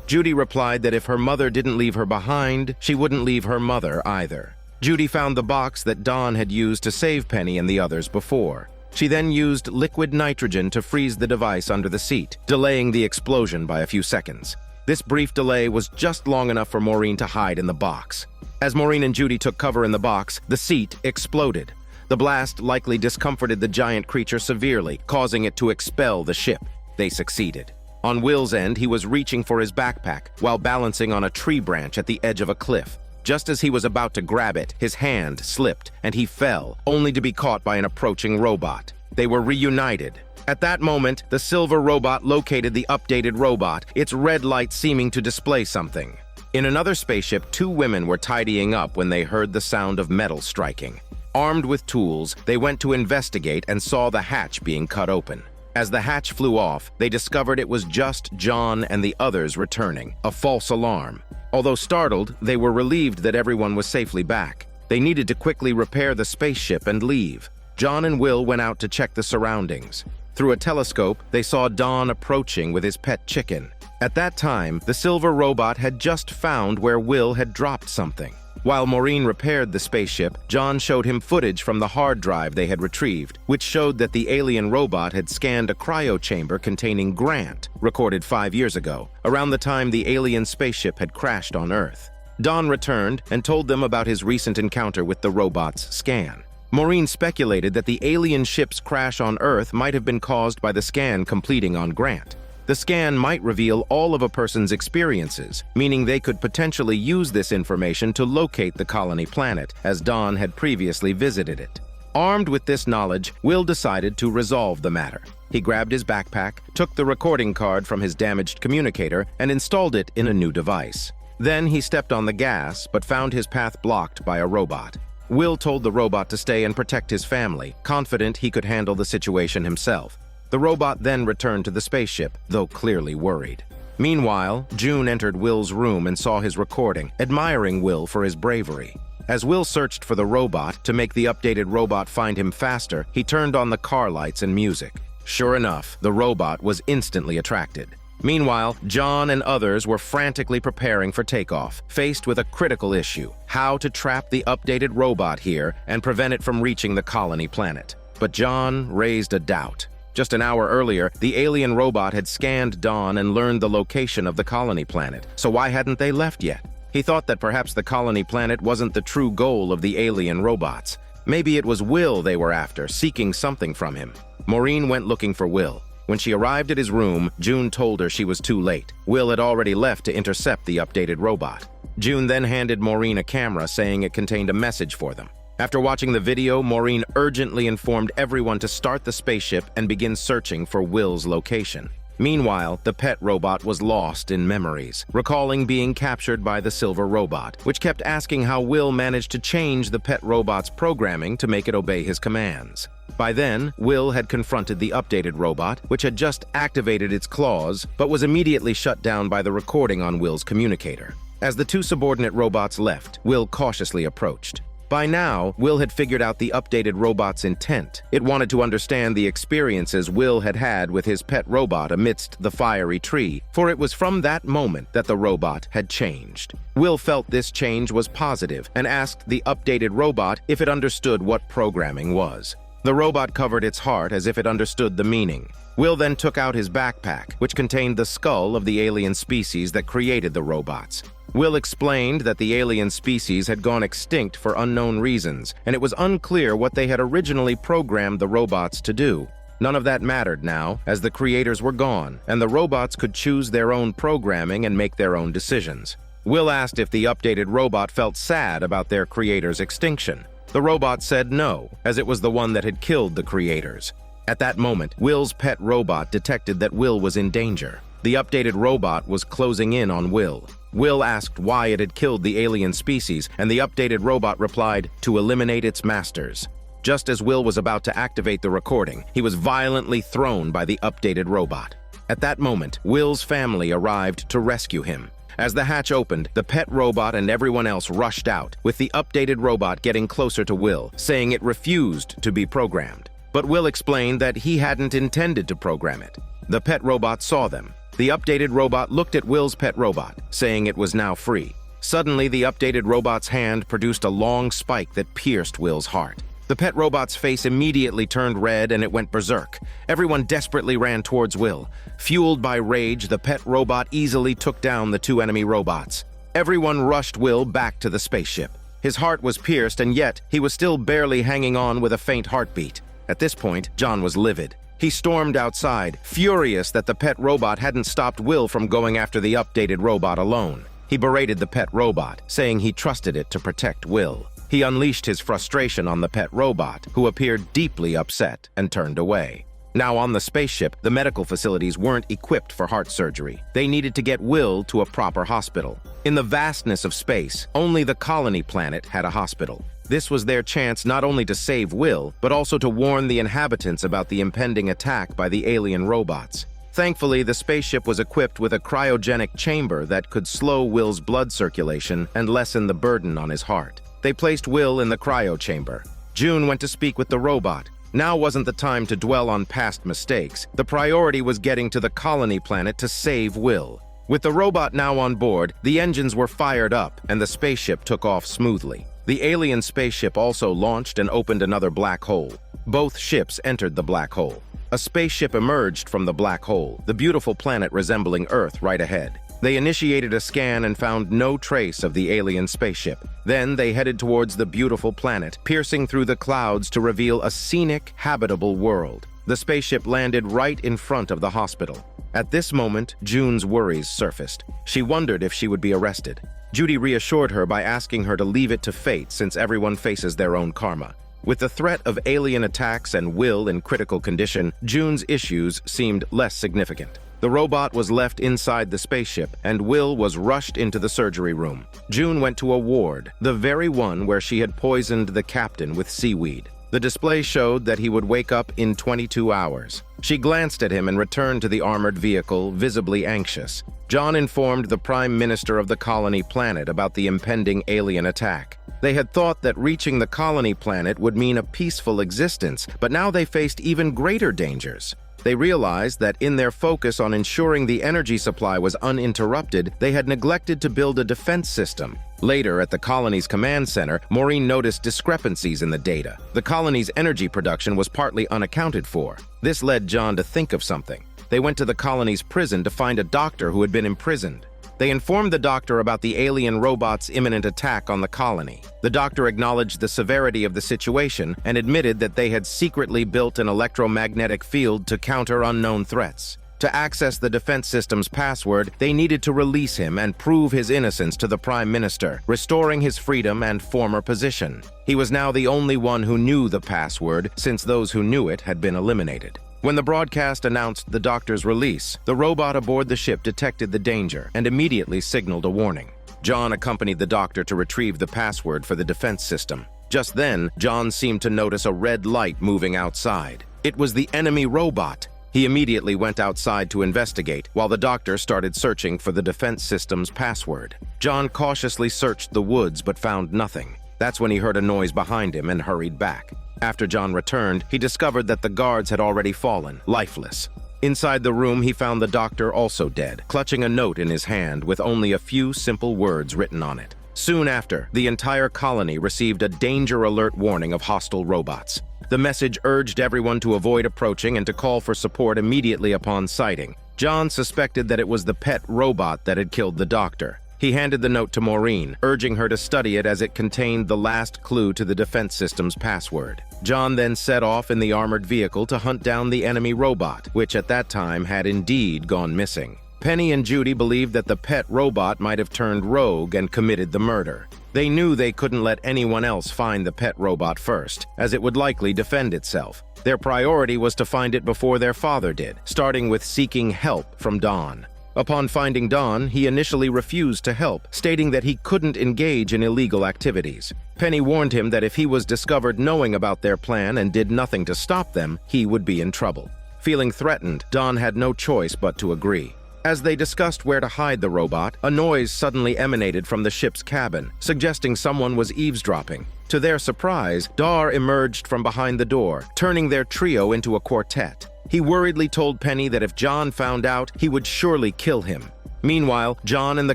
Judy replied that if her mother didn't leave her behind, she wouldn't leave her mother either. Judy found the box that Dawn had used to save Penny and the others before. She then used liquid nitrogen to freeze the device under the seat, delaying the explosion by a few seconds. This brief delay was just long enough for Maureen to hide in the box. As Maureen and Judy took cover in the box, the seat exploded. The blast likely discomforted the giant creature severely, causing it to expel the ship. They succeeded. On Will's end, he was reaching for his backpack while balancing on a tree branch at the edge of a cliff. Just as he was about to grab it, his hand slipped and he fell, only to be caught by an approaching robot. They were reunited. At that moment, the silver robot located the updated robot, its red light seeming to display something. In another spaceship, two women were tidying up when they heard the sound of metal striking. Armed with tools, they went to investigate and saw the hatch being cut open. As the hatch flew off, they discovered it was just John and the others returning, a false alarm. Although startled, they were relieved that everyone was safely back. They needed to quickly repair the spaceship and leave. John and Will went out to check the surroundings. Through a telescope, they saw Don approaching with his pet chicken. At that time, the silver robot had just found where Will had dropped something. While Maureen repaired the spaceship, John showed him footage from the hard drive they had retrieved, which showed that the alien robot had scanned a cryo chamber containing Grant, recorded 5 years ago, around the time the alien spaceship had crashed on Earth. Don returned and told them about his recent encounter with the robot's scan. Maureen speculated that the alien ship's crash on Earth might have been caused by the scan completing on Grant. The scan might reveal all of a person's experiences, meaning they could potentially use this information to locate the colony planet, as Don had previously visited it. Armed with this knowledge, Will decided to resolve the matter. He grabbed his backpack, took the recording card from his damaged communicator, and installed it in a new device. Then he stepped on the gas, but found his path blocked by a robot. Will told the robot to stay and protect his family, confident he could handle the situation himself. The robot then returned to the spaceship, though clearly worried. Meanwhile, June entered Will's room and saw his recording, admiring Will for his bravery. As Will searched for the robot to make the updated robot find him faster, he turned on the car lights and music. Sure enough, the robot was instantly attracted. Meanwhile, John and others were frantically preparing for takeoff, faced with a critical issue: how to trap the updated robot here and prevent it from reaching the colony planet. But John raised a doubt. Just an hour earlier, the alien robot had scanned Dawn and learned the location of the colony planet, so why hadn't they left yet? He thought that perhaps the colony planet wasn't the true goal of the alien robots. Maybe it was Will they were after, seeking something from him. Maureen went looking for Will. When she arrived at his room, June told her she was too late. Will had already left to intercept the updated robot. June then handed Maureen a camera, saying it contained a message for them. After watching the video, Maureen urgently informed everyone to start the spaceship and begin searching for Will's location. Meanwhile, the pet robot was lost in memories, recalling being captured by the silver robot, which kept asking how Will managed to change the pet robot's programming to make it obey his commands. By then, Will had confronted the updated robot, which had just activated its claws, but was immediately shut down by the recording on Will's communicator. As the two subordinate robots left, Will cautiously approached. By now, Will had figured out the updated robot's intent. It wanted to understand the experiences Will had had with his pet robot amidst the fiery tree, for it was from that moment that the robot had changed. Will felt this change was positive and asked the updated robot if it understood what programming was. The robot covered its heart as if it understood the meaning. Will then took out his backpack, which contained the skull of the alien species that created the robots. Will explained that the alien species had gone extinct for unknown reasons, and it was unclear what they had originally programmed the robots to do. None of that mattered now, as the creators were gone, and the robots could choose their own programming and make their own decisions. Will asked if the updated robot felt sad about their creator's extinction. The robot said no, as it was the one that had killed the creators. At that moment, Will's pet robot detected that Will was in danger. The updated robot was closing in on Will. Will asked why it had killed the alien species, and the updated robot replied, to eliminate its masters. Just as Will was about to activate the recording, he was violently thrown by the updated robot. At that moment, Will's family arrived to rescue him. As the hatch opened, the pet robot and everyone else rushed out, with the updated robot getting closer to Will, saying it refused to be programmed. But Will explained that he hadn't intended to program it. The pet robot saw them. The updated robot looked at Will's pet robot, saying it was now free. Suddenly, the updated robot's hand produced a long spike that pierced Will's heart. The pet robot's face immediately turned red and it went berserk. Everyone desperately ran towards Will. Fueled by rage, the pet robot easily took down the two enemy robots. Everyone rushed Will back to the spaceship. His heart was pierced, and yet he was still barely hanging on with a faint heartbeat. At this point, John was livid. He stormed outside, furious that the pet robot hadn't stopped Will from going after the updated robot alone. He berated the pet robot, saying he trusted it to protect Will. He unleashed his frustration on the pet robot, who appeared deeply upset and turned away. Now on the spaceship, the medical facilities weren't equipped for heart surgery. They needed to get Will to a proper hospital. In the vastness of space, only the colony planet had a hospital. This was their chance not only to save Will, but also to warn the inhabitants about the impending attack by the alien robots. Thankfully, the spaceship was equipped with a cryogenic chamber that could slow Will's blood circulation and lessen the burden on his heart. They placed Will in the cryo chamber. June went to speak with the robot. Now wasn't the time to dwell on past mistakes. The priority was getting to the colony planet to save Will. With the robot now on board, the engines were fired up and the spaceship took off smoothly. The alien spaceship also launched and opened another black hole. Both ships entered the black hole. A spaceship emerged from the black hole, the beautiful planet resembling Earth right ahead. They initiated a scan and found no trace of the alien spaceship. Then they headed towards the beautiful planet, piercing through the clouds to reveal a scenic, habitable world. The spaceship landed right in front of the hospital. At this moment, June's worries surfaced. She wondered if she would be arrested. Judy reassured her by asking her to leave it to fate, since everyone faces their own karma. With the threat of alien attacks and Will in critical condition, June's issues seemed less significant. The robot was left inside the spaceship, and Will was rushed into the surgery room. June went to a ward, the very one where she had poisoned the captain with seaweed. The display showed that he would wake up in 22 hours. She glanced at him and returned to the armored vehicle, visibly anxious. John informed the Prime Minister of the colony planet about the impending alien attack. They had thought that reaching the colony planet would mean a peaceful existence, but now they faced even greater dangers. They realized that in their focus on ensuring the energy supply was uninterrupted, they had neglected to build a defense system. Later, at the colony's command center, Maureen noticed discrepancies in the data. The colony's energy production was partly unaccounted for. This led John to think of something. They went to the colony's prison to find a doctor who had been imprisoned. They informed the doctor about the alien robot's imminent attack on the colony. The doctor acknowledged the severity of the situation and admitted that they had secretly built an electromagnetic field to counter unknown threats. To access the defense system's password, they needed to release him and prove his innocence to the Prime Minister, restoring his freedom and former position. He was now the only one who knew the password, since those who knew it had been eliminated. When the broadcast announced the doctor's release, the robot aboard the ship detected the danger and immediately signaled a warning. John accompanied the doctor to retrieve the password for the defense system. Just then, John seemed to notice a red light moving outside. It was the enemy robot. He immediately went outside to investigate, while the doctor started searching for the defense system's password. John cautiously searched the woods but found nothing. That's when he heard a noise behind him and hurried back. After John returned, he discovered that the guards had already fallen, lifeless. Inside the room, he found the doctor also dead, clutching a note in his hand with only a few simple words written on it. Soon after, the entire colony received a danger alert warning of hostile robots. The message urged everyone to avoid approaching and to call for support immediately upon sighting. John suspected that it was the pet robot that had killed the doctor. He handed the note to Maureen, urging her to study it as it contained the last clue to the defense system's password. John then set off in the armored vehicle to hunt down the enemy robot, which at that time had indeed gone missing. Penny and Judy believed that the pet robot might have turned rogue and committed the murder. They knew they couldn't let anyone else find the pet robot first, as it would likely defend itself. Their priority was to find it before their father did, starting with seeking help from Dawn. Upon finding Don, he initially refused to help, stating that he couldn't engage in illegal activities. Penny warned him that if he was discovered knowing about their plan and did nothing to stop them, he would be in trouble. Feeling threatened, Don had no choice but to agree. As they discussed where to hide the robot, a noise suddenly emanated from the ship's cabin, suggesting someone was eavesdropping. To their surprise, Dar emerged from behind the door, turning their trio into a quartet. He worriedly told Penny that if John found out, he would surely kill him. Meanwhile, John and the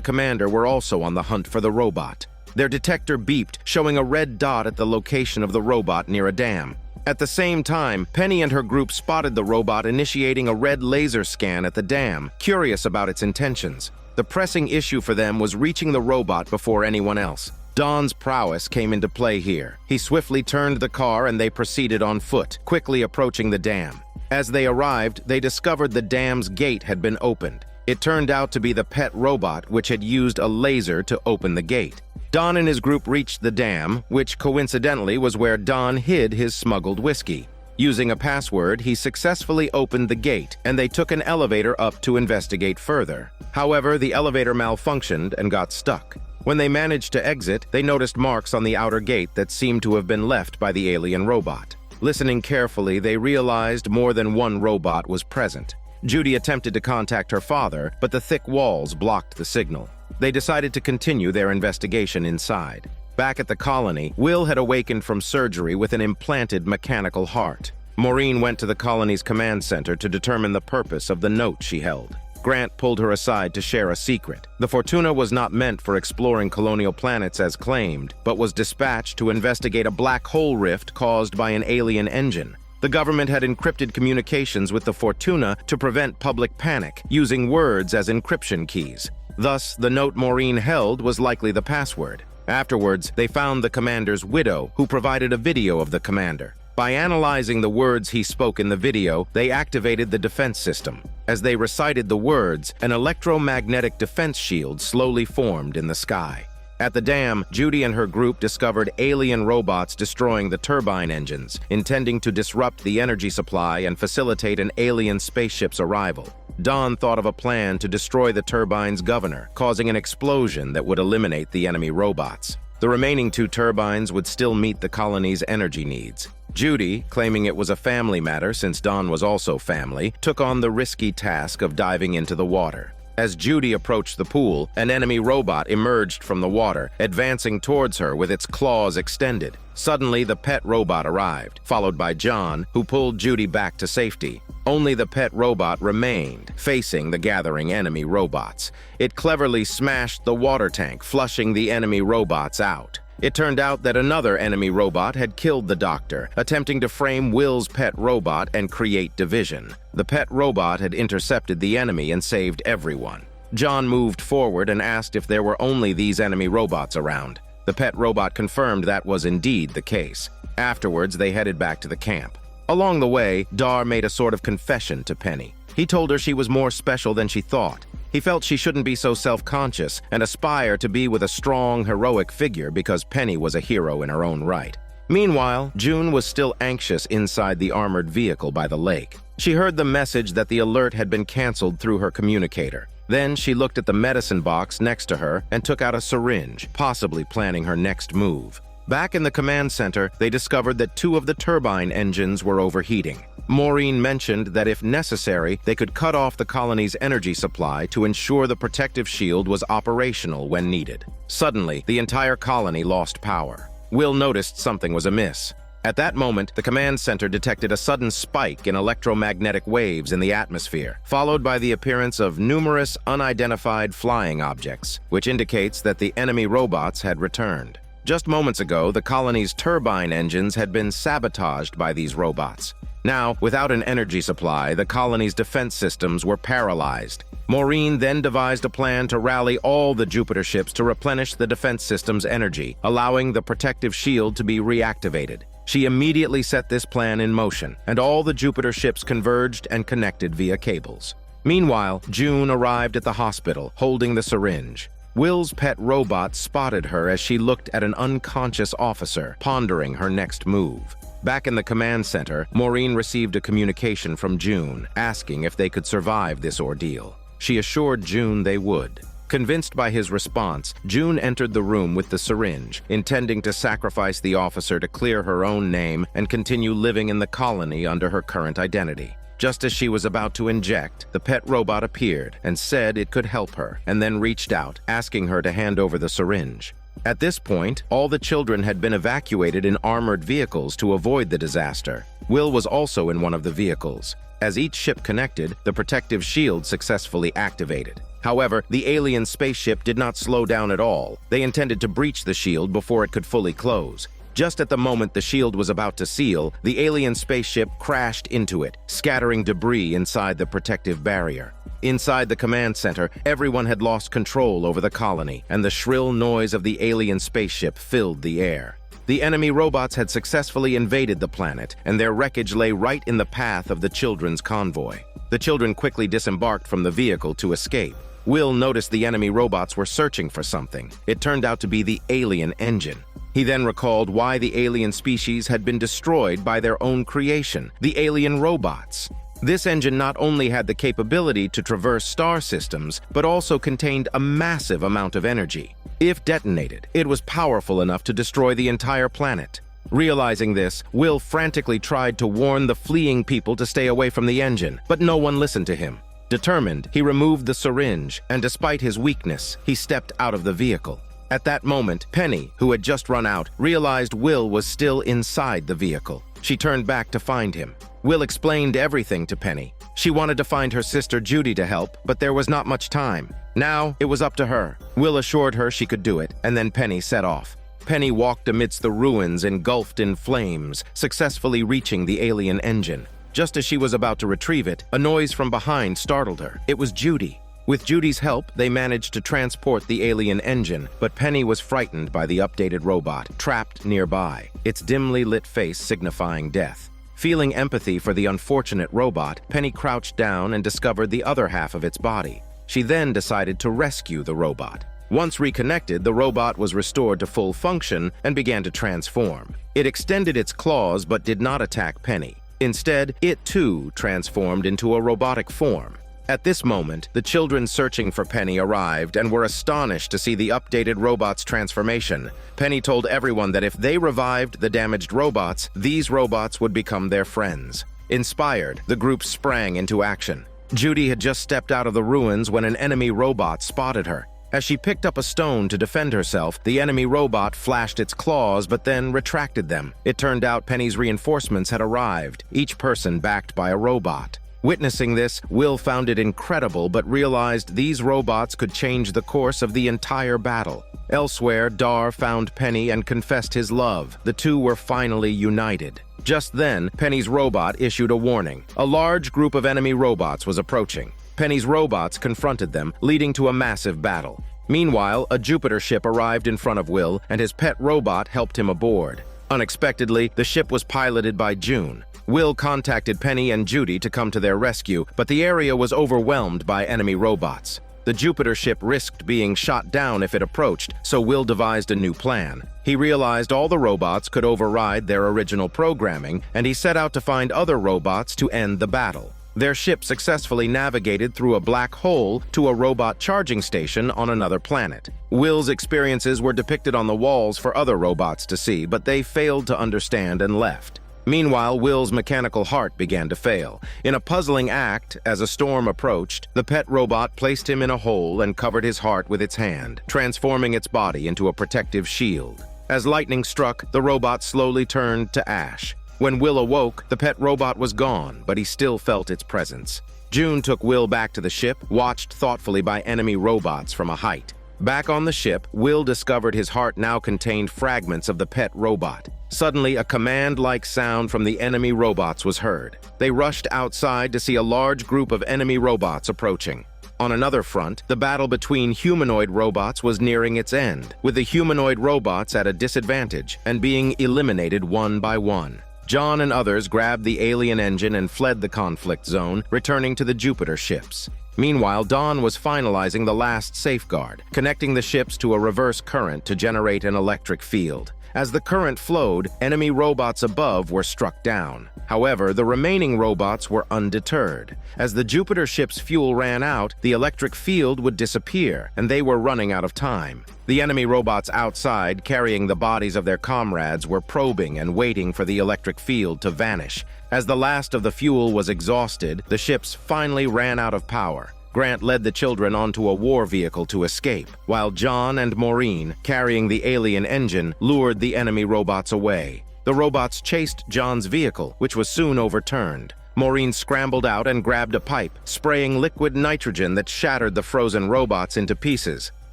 commander were also on the hunt for the robot. Their detector beeped, showing a red dot at the location of the robot near a dam. At the same time, Penny and her group spotted the robot initiating a red laser scan at the dam, curious about its intentions. The pressing issue for them was reaching the robot before anyone else. Don's prowess came into play here. He swiftly turned the car and they proceeded on foot, quickly approaching the dam. As they arrived, they discovered the dam's gate had been opened. It turned out to be the pet robot, which had used a laser to open the gate. Don and his group reached the dam, which coincidentally was where Don hid his smuggled whiskey. Using a password, he successfully opened the gate, and they took an elevator up to investigate further. However, the elevator malfunctioned and got stuck. When they managed to exit, they noticed marks on the outer gate that seemed to have been left by the alien robot. Listening carefully, they realized more than one robot was present. Judy attempted to contact her father, but the thick walls blocked the signal. They decided to continue their investigation inside. Back at the colony, Will had awakened from surgery with an implanted mechanical heart. Maureen went to the colony's command center to determine the purpose of the note she held. Grant pulled her aside to share a secret. The Fortuna was not meant for exploring colonial planets as claimed, but was dispatched to investigate a black hole rift caused by an alien engine. The government had encrypted communications with the Fortuna to prevent public panic, using words as encryption keys. Thus, the note Maureen held was likely the password. Afterwards, they found the commander's widow, who provided a video of the commander. By analyzing the words he spoke in the video, they activated the defense system. As they recited the words, an electromagnetic defense shield slowly formed in the sky. At the dam, Judy and her group discovered alien robots destroying the turbine engines, intending to disrupt the energy supply and facilitate an alien spaceship's arrival. Don thought of a plan to destroy the turbine's governor, causing an explosion that would eliminate the enemy robots. The remaining 2 turbines would still meet the colony's energy needs. Judy, claiming it was a family matter since Don was also family, took on the risky task of diving into the water. As Judy approached the pool, an enemy robot emerged from the water, advancing towards her with its claws extended. Suddenly, the pet robot arrived, followed by John, who pulled Judy back to safety. Only the pet robot remained, facing the gathering enemy robots. It cleverly smashed the water tank, flushing the enemy robots out. It turned out that another enemy robot had killed the doctor, attempting to frame Will's pet robot and create division. The pet robot had intercepted the enemy and saved everyone. John moved forward and asked if there were only these enemy robots around. The pet robot confirmed that was indeed the case. Afterwards, they headed back to the camp. Along the way, Dar made a sort of confession to Penny. He told her she was more special than she thought. He felt she shouldn't be so self-conscious and aspire to be with a strong, heroic figure because Penny was a hero in her own right. Meanwhile, June was still anxious inside the armored vehicle by the lake. She heard the message that the alert had been canceled through her communicator. Then she looked at the medicine box next to her and took out a syringe, possibly planning her next move. Back in the command center, they discovered that 2 of the turbine engines were overheating. Maureen mentioned that if necessary, they could cut off the colony's energy supply to ensure the protective shield was operational when needed. Suddenly, the entire colony lost power. Will noticed something was amiss. At that moment, the command center detected a sudden spike in electromagnetic waves in the atmosphere, followed by the appearance of numerous unidentified flying objects, which indicates that the enemy robots had returned. Just moments ago, the colony's turbine engines had been sabotaged by these robots. Now, without an energy supply, the colony's defense systems were paralyzed. Maureen then devised a plan to rally all the Jupiter ships to replenish the defense system's energy, allowing the protective shield to be reactivated. She immediately set this plan in motion, and all the Jupiter ships converged and connected via cables. Meanwhile, June arrived at the hospital, holding the syringe. Will's pet robot spotted her as she looked at an unconscious officer, pondering her next move. Back in the command center, Maureen received a communication from June, asking if they could survive this ordeal. She assured June they would. Convinced by his response, June entered the room with the syringe, intending to sacrifice the officer to clear her own name and continue living in the colony under her current identity. Just as she was about to inject, the pet robot appeared and said it could help her, and then reached out, asking her to hand over the syringe. At this point, all the children had been evacuated in armored vehicles to avoid the disaster. Will was also in one of the vehicles. As each ship connected, the protective shield successfully activated. However, the alien spaceship did not slow down at all. They intended to breach the shield before it could fully close. Just at the moment the shield was about to seal, the alien spaceship crashed into it, scattering debris inside the protective barrier. Inside the command center, everyone had lost control over the colony, and the shrill noise of the alien spaceship filled the air. The enemy robots had successfully invaded the planet, and their wreckage lay right in the path of the children's convoy. The children quickly disembarked from the vehicle to escape. Will noticed the enemy robots were searching for something. It turned out to be the alien engine. He then recalled why the alien species had been destroyed by their own creation, the alien robots. This engine not only had the capability to traverse star systems, but also contained a massive amount of energy. If detonated, it was powerful enough to destroy the entire planet. Realizing this, Will frantically tried to warn the fleeing people to stay away from the engine, but no one listened to him. Determined, he removed the syringe, and despite his weakness, he stepped out of the vehicle. At that moment, Penny, who had just run out, realized Will was still inside the vehicle. She turned back to find him. Will explained everything to Penny. She wanted to find her sister Judy to help, but there was not much time. Now, it was up to her. Will assured her she could do it, and then Penny set off. Penny walked amidst the ruins engulfed in flames, successfully reaching the alien engine. Just as she was about to retrieve it, a noise from behind startled her. It was Judy. With Judy's help, they managed to transport the alien engine, but Penny was frightened by the updated robot, trapped nearby, its dimly lit face signifying death. Feeling empathy for the unfortunate robot, Penny crouched down and discovered the other half of its body. She then decided to rescue the robot. Once reconnected, the robot was restored to full function and began to transform. It extended its claws but did not attack Penny. Instead, it too transformed into a robotic form. At this moment, the children searching for Penny arrived and were astonished to see the updated robot's transformation. Penny told everyone that if they revived the damaged robots, these robots would become their friends. Inspired, the group sprang into action. Judy had just stepped out of the ruins when an enemy robot spotted her. As she picked up a stone to defend herself, the enemy robot flashed its claws but then retracted them. It turned out Penny's reinforcements had arrived, each person backed by a robot. Witnessing this, Will found it incredible but realized these robots could change the course of the entire battle. Elsewhere, Dar found Penny and confessed his love. The two were finally united. Just then, Penny's robot issued a warning. A large group of enemy robots was approaching. Penny's robots confronted them, leading to a massive battle. Meanwhile, a Jupiter ship arrived in front of Will, and his pet robot helped him aboard. Unexpectedly, the ship was piloted by June. Will contacted Penny and Judy to come to their rescue, but the area was overwhelmed by enemy robots. The Jupiter ship risked being shot down if it approached, so Will devised a new plan. He realized all the robots could override their original programming, and he set out to find other robots to end the battle. Their ship successfully navigated through a black hole to a robot charging station on another planet. Will's experiences were depicted on the walls for other robots to see, but they failed to understand and left. Meanwhile, Will's mechanical heart began to fail. In a puzzling act, as a storm approached, the pet robot placed him in a hole and covered his heart with its hand, transforming its body into a protective shield. As lightning struck, the robot slowly turned to ash. When Will awoke, the pet robot was gone, but he still felt its presence. June took Will back to the ship, watched thoughtfully by enemy robots from a height. Back on the ship, Will discovered his heart now contained fragments of the pet robot. Suddenly, a command-like sound from the enemy robots was heard. They rushed outside to see a large group of enemy robots approaching. On another front, the battle between humanoid robots was nearing its end, with the humanoid robots at a disadvantage and being eliminated one by one. John and others grabbed the alien engine and fled the conflict zone, returning to the Jupiter ships. Meanwhile, Dawn was finalizing the last safeguard, connecting the ships to a reverse current to generate an electric field. As the current flowed, enemy robots above were struck down. However, the remaining robots were undeterred. As the Jupiter ship's fuel ran out, the electric field would disappear, and they were running out of time. The enemy robots outside, carrying the bodies of their comrades, were probing and waiting for the electric field to vanish. As the last of the fuel was exhausted, the ships finally ran out of power. Grant led the children onto a war vehicle to escape, while John and Maureen, carrying the alien engine, lured the enemy robots away. The robots chased John's vehicle, which was soon overturned. Maureen scrambled out and grabbed a pipe, spraying liquid nitrogen that shattered the frozen robots into pieces.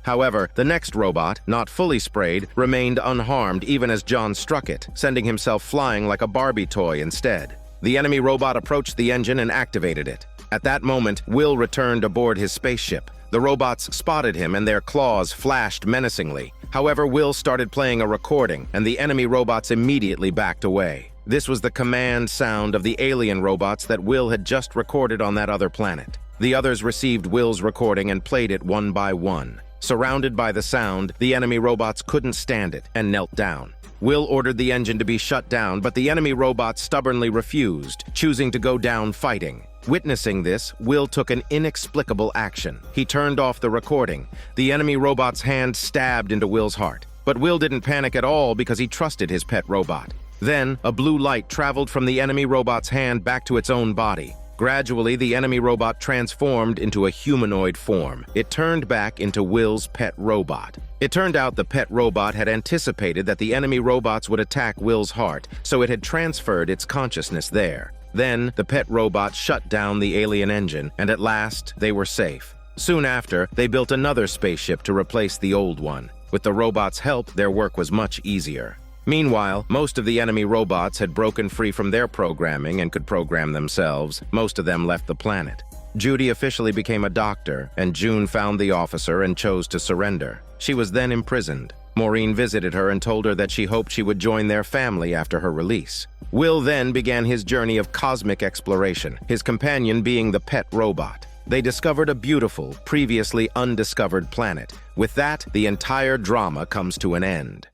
However, the next robot, not fully sprayed, remained unharmed even as John struck it, sending himself flying like a Barbie toy instead. The enemy robot approached the engine and activated it. At that moment, Will returned aboard his spaceship. The robots spotted him and their claws flashed menacingly. However, Will started playing a recording, and the enemy robots immediately backed away. This was the command sound of the alien robots that Will had just recorded on that other planet. The others received Will's recording and played it one by one. Surrounded by the sound, the enemy robots couldn't stand it and knelt down. Will ordered the engine to be shut down, but the enemy robots stubbornly refused, choosing to go down fighting. Witnessing this, Will took an inexplicable action. He turned off the recording. The enemy robot's hand stabbed into Will's heart. But Will didn't panic at all because he trusted his pet robot. Then, a blue light traveled from the enemy robot's hand back to its own body. Gradually, the enemy robot transformed into a humanoid form. It turned back into Will's pet robot. It turned out the pet robot had anticipated that the enemy robots would attack Will's heart, so it had transferred its consciousness there. Then, the pet robot shut down the alien engine, and at last, they were safe. Soon after, they built another spaceship to replace the old one. With the robot's help, their work was much easier. Meanwhile, most of the enemy robots had broken free from their programming and could program themselves. Most of them left the planet. Judy officially became a doctor, and June found the officer and chose to surrender. She was then imprisoned. Maureen visited her and told her that she hoped she would join their family after her release. Will then began his journey of cosmic exploration, his companion being the pet robot. They discovered a beautiful, previously undiscovered planet. With that, the entire drama comes to an end.